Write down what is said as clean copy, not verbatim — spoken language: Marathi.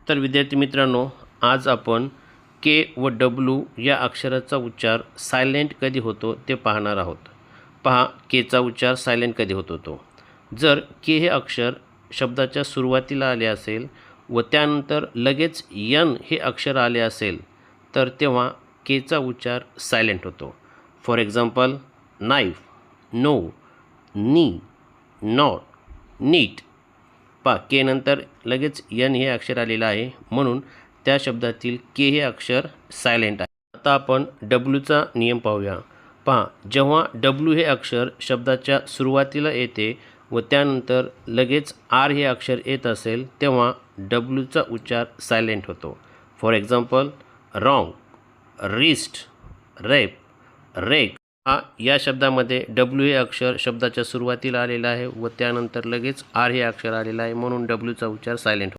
तर विद्यार्थी मित्रांनो, आज आपण के व डब्ल्यू या अक्षराचा उच्चार सायलेंट कधी होतो ते पाहणार आहोत. पहा, केचा उच्चार सायलेंट कधी होतो तो. जर के हे अक्षर शब्दाच्या सुरुवातीला आले असेल व त्यानंतर लगेच यन हे अक्षर आले असेल तर तेव्हा केचा उच्चार सायलेंट होतो. फॉर एक्झाम्पल, नाईफ, नो, नी, नॉट, नीट. पहा, के नंतर लगेच यन हे अक्षर आलेलं आहे म्हणून त्या शब्दातील के हे अक्षर सायलेंट आहे. आता आपण डब्ल्यूचा नियम पाहूया. पहा, जेव्हा डब्ल्यू हे अक्षर शब्दाच्या सुरुवातीला येते व त्यानंतर लगेच आर हे अक्षर येत असेल तेव्हा डब्ल्यूचा उच्चार सायलेंट होतो. For example, wrong, wrist, wrap, wreck. या शब्दामध्ये डब्ल्यू हे अक्षर शब्दाच्या सुरुवातीला आलेलं आहे व त्यानंतर लगेच आर हे अक्षर आलेलं आहे म्हणून डब्ल्यूचा उच्चार सायलेंट होतो.